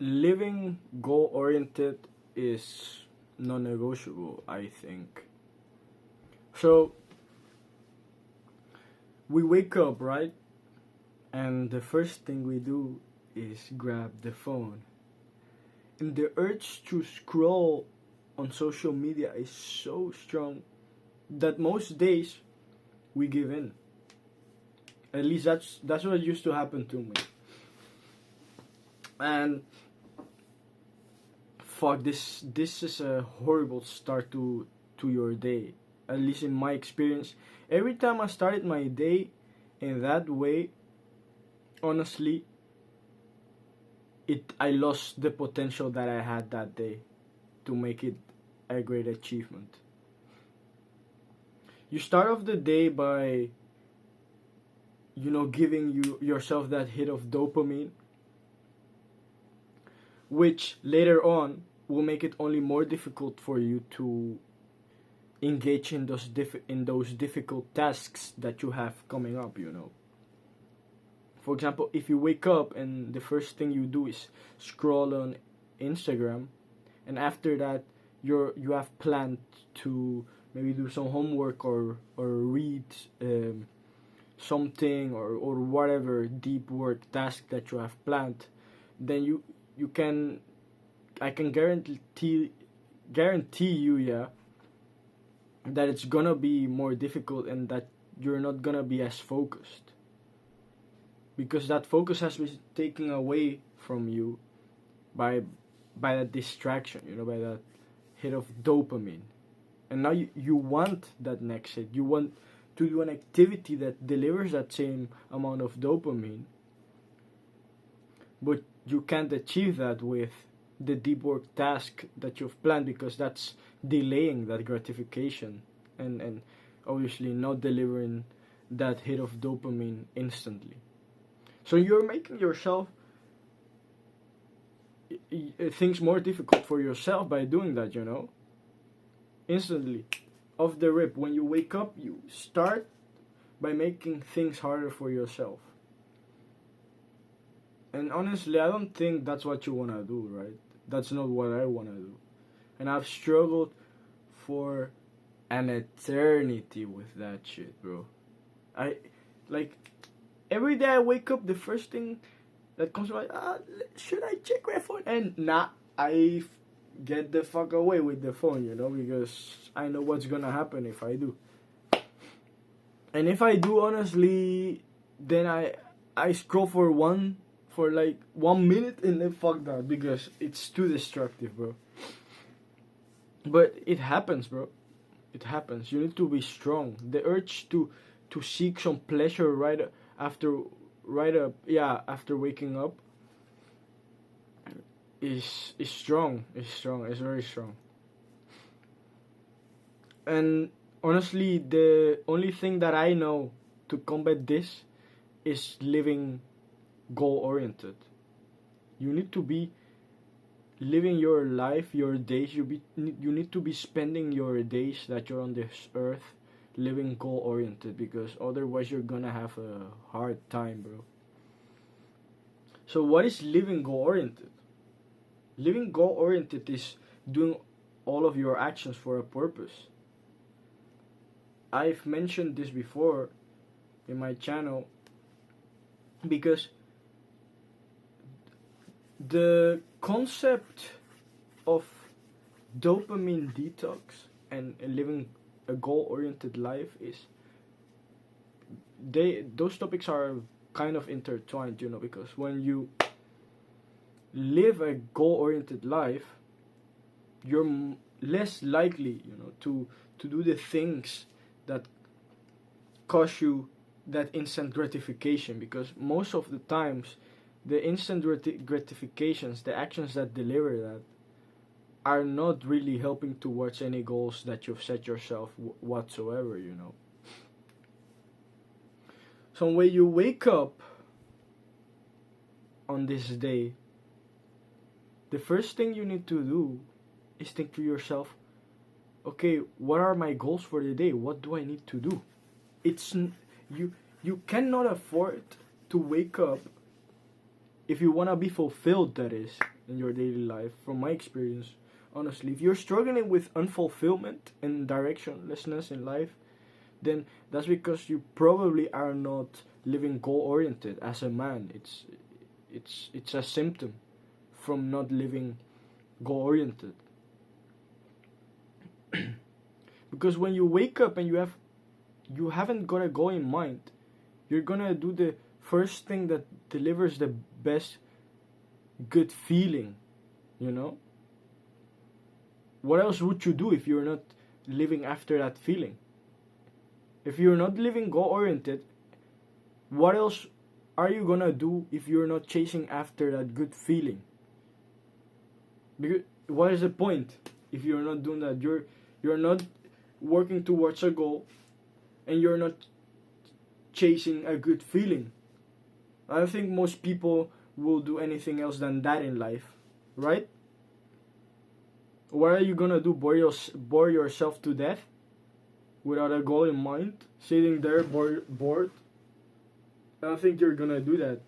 living goal oriented is non-negotiable, I think. So we wake up, right? And the first thing we do is grab the phone. And the urge to scroll on social media is so strong that most days we give in. At least that's what used to happen to me. And fuck, this is a horrible start to your day. At least in my experience, every time I started my day in that way, honestly, it I lost the potential that I had that day to make it a great achievement. You start off the day by giving yourself that hit of dopamine, which later on will make it only more difficult for you to engage in those difficult tasks that you have coming up. For example, if you wake up and the first thing you do is scroll on Instagram, and after that you have planned to maybe do some homework or read something or whatever deep work task that you have planned, then you can I can guarantee you, yeah, that it's gonna be more difficult and that you're not gonna be as focused because that focus has been taken away from you by that distraction, by that hit of dopamine. And now you want that next hit. You want to do an activity that delivers that same amount of dopamine, but you can't achieve that with the deep work task that you've planned because that's delaying that gratification and obviously not delivering that hit of dopamine instantly. So you're making yourself things more difficult for yourself by doing that. Instantly, off the rip, when you wake up, you start by making things harder for yourself. And honestly, I don't think that's what you want to do, right? That's not what I want to do. And I've struggled for an eternity with that shit, bro. I, like, every day I wake up, the first thing that comes to mind, should I check my phone? And nah, get the fuck away with the phone, because I know what's gonna happen if I do. And if I do, honestly, then I scroll for like 1 minute and then fuck that because it's too destructive, bro. But it happens, bro. It happens. You need to be strong. The urge to seek some pleasure after after waking up is strong. It's strong. It's very strong. And honestly, the only thing that I know to combat this is living goal oriented. You need to be living your life, your days. You need to be spending your days that you're on this earth living goal oriented because otherwise you're gonna have a hard time, bro. So what is living goal oriented? Living goal oriented is doing all of your actions for a purpose. I've mentioned this before in my channel because the concept of dopamine detox and living a goal-oriented life is those topics are kind of intertwined, because when you live a goal-oriented life, you're less likely, to do the things that cause you that instant gratification because most of the times the instant gratifications, the actions that deliver that, are not really helping towards any goals that you've set yourself whatsoever. So when you wake up on this day, the first thing you need to do is think to yourself, okay, what are my goals for the day? What do I need to do? You cannot afford to wake up if you want to be fulfilled, that is, in your daily life, from my experience, honestly, if you're struggling with unfulfillment and directionlessness in life, then that's because you probably are not living goal oriented as a man. It's a symptom from not living goal oriented. Because when you wake up and you haven't got a goal in mind, you're gonna do the first thing that delivers the best good feeling, you know? What else would you do if you're not living after that feeling? If you're not living goal oriented, what else are you gonna do if you're not chasing after that good feeling? Because what is the point if you're not doing that? You're not working towards a goal and you're not chasing a good feeling. I don't think most people will do anything else than that in life, right? What are you gonna do? Bore yourself to death without a goal in mind, sitting there bored? I don't think you're gonna do that.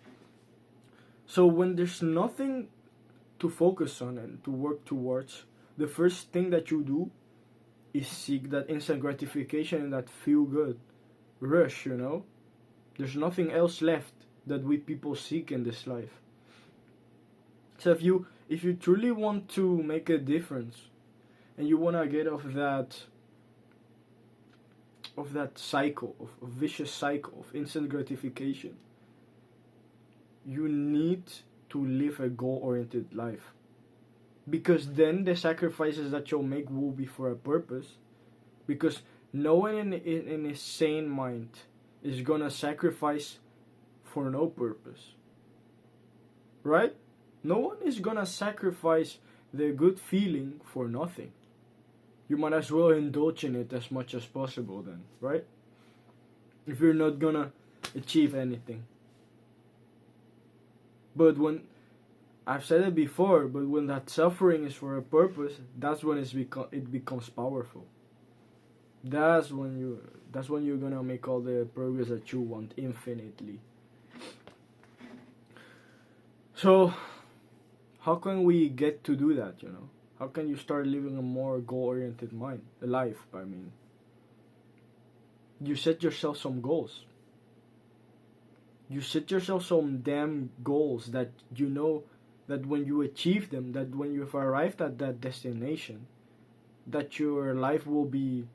So when there's nothing to focus on and to work towards, the first thing that you do is seek that instant gratification and that feel good rush, you know? There's nothing else left that we people seek in this life. So if you truly want to make a difference and you wanna get off that cycle of vicious cycle of instant gratification, you need to live a goal-oriented life, because then the sacrifices that you'll make will be for a purpose. Because no one in a sane mind is gonna sacrifice for no purpose, right? No one is gonna sacrifice the good feeling for nothing. You might as well indulge in it as much as possible then, right? If you're not gonna achieve anything. But when, I've said it before, but when that suffering is for a purpose, that's when it becomes powerful. That's when you're gonna make all the progress that you want infinitely. So, how can we get to do that, you know? How can you start living a more goal-oriented life, I mean? You set yourself some goals. You set yourself some damn goals that you know that when you achieve them, that when you've arrived at that destination, that your life will be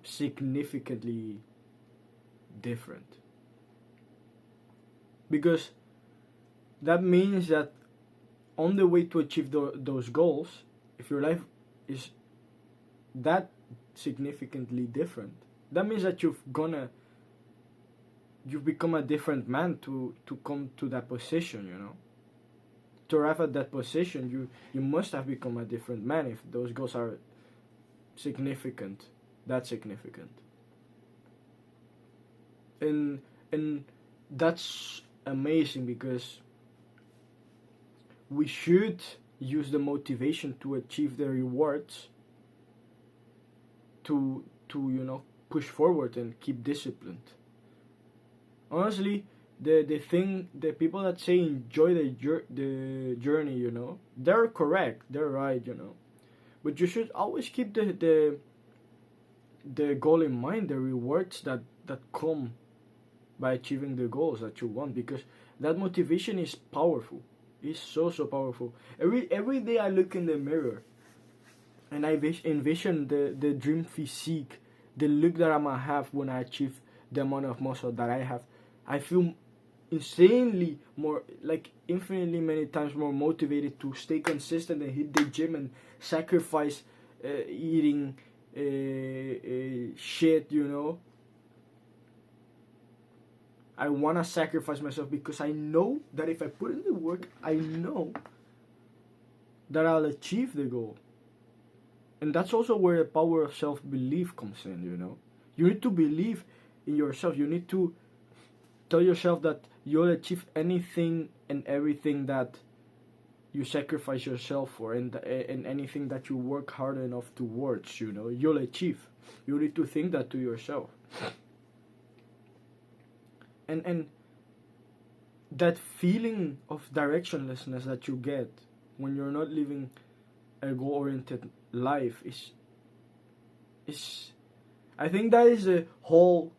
significantly different. Because that means that on the way to achieve those goals, if your life is that significantly different, that means that you've become a different man to come to that position, you know. To arrive at that position, you must have become a different man if those goals are significant, that significant. And that's amazing, because we should use the motivation to achieve the rewards to you know, push forward and keep disciplined. Honestly, the people that say enjoy the journey, you know, they're correct, they're right, you know. But you should always keep the goal in mind, the rewards that come by achieving the goals that you want, because that motivation is powerful. It's so powerful. Every day I look in the mirror and I envision the dream physique, the look that I'm gonna have when I achieve the amount of muscle that I have. I feel insanely more, like infinitely many times more motivated to stay consistent and hit the gym and sacrifice eating shit, you know. I want to sacrifice myself because I know that if I put in the work, I know that I'll achieve the goal. And that's also where the power of self-belief comes in, you know. You need to believe in yourself. You need to tell yourself that you'll achieve anything and everything that you sacrifice yourself for, and anything that you work hard enough towards, you know, you'll achieve. You need to think that to yourself. And that feeling of directionlessness that you get when you're not living a goal-oriented life is I think that is the whole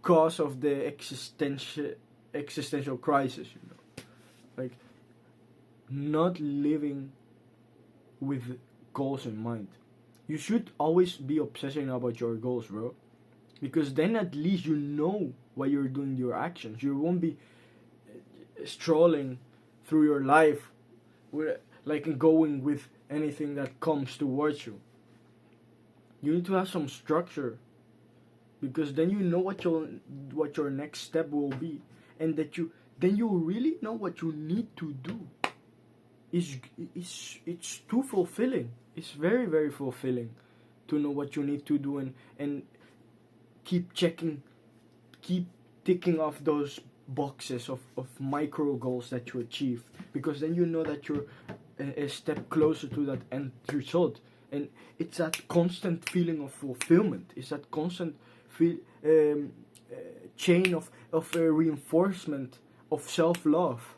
cause of the existential crisis, you know. Like, not living with goals in mind. You should always be obsessing about your goals, bro. Because then at least you know why you're doing your actions. You won't be strolling through your life with, like, going with anything that comes towards you. You need to have some structure, because then you know what your next step will be, and that you then you really know what you need to do. It's too fulfilling. It's very, very fulfilling to know what you need to do, and keep ticking off those boxes of micro goals that you achieve, because then you know that you're a step closer to that end result. And it's that constant feeling of fulfillment. It's that constant chain of reinforcement of self-love.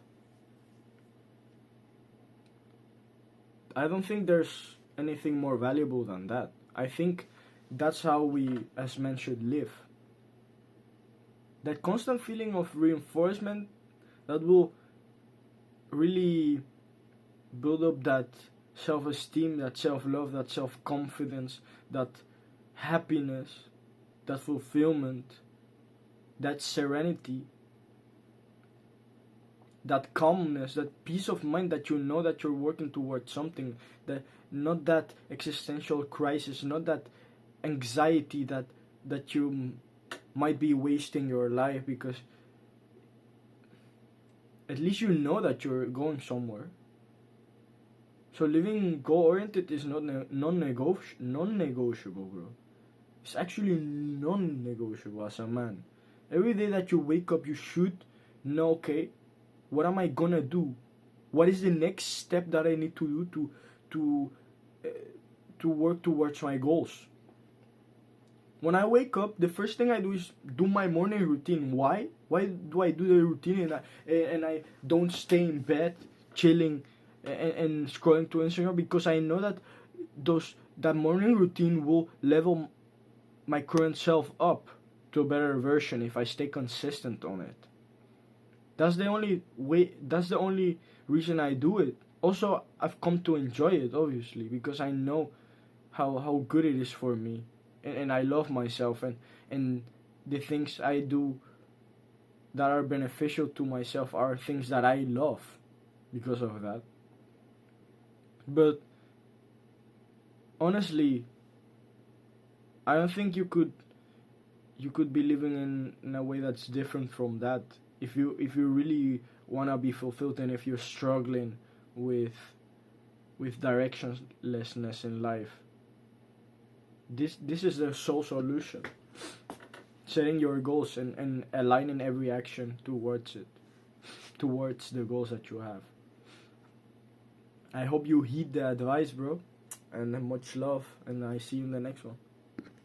I don't think there's anything more valuable than that. I think that's how we as men should live. That constant feeling of reinforcement that will really build up that self-esteem, that self-love, that self-confidence, that happiness, that fulfillment, that serenity, that calmness, that peace of mind, that you know that you're working towards something, that not that existential crisis, not that anxiety that you might be wasting your life, because at least you know that you're going somewhere. So living goal-oriented is not non-negotiable, bro. It's actually non-negotiable as a man. Every day that you wake up, you should know, okay, what am I gonna do? What is the next step that I need to do to work towards my goals? When I wake up, the first thing I do is do my morning routine. Why? Why do I do the routine and I don't stay in bed chilling and scrolling to Instagram? Because I know that that morning routine will level my current self up to a better version if I stay consistent on it. That's the only way. That's the only reason I do it. Also, I've come to enjoy it, obviously, because I know how good it is for me, and I love myself, and the things I do that are beneficial to myself are things that I love because of that. But honestly, I don't think you could be living in a way that's different from that. If you really wanna be fulfilled, and if you're struggling with directionlessness in life, this is the sole solution. Setting your goals and aligning every action towards it, towards the goals that you have. I hope you heed the advice, bro, and much love, and I see you in the next one.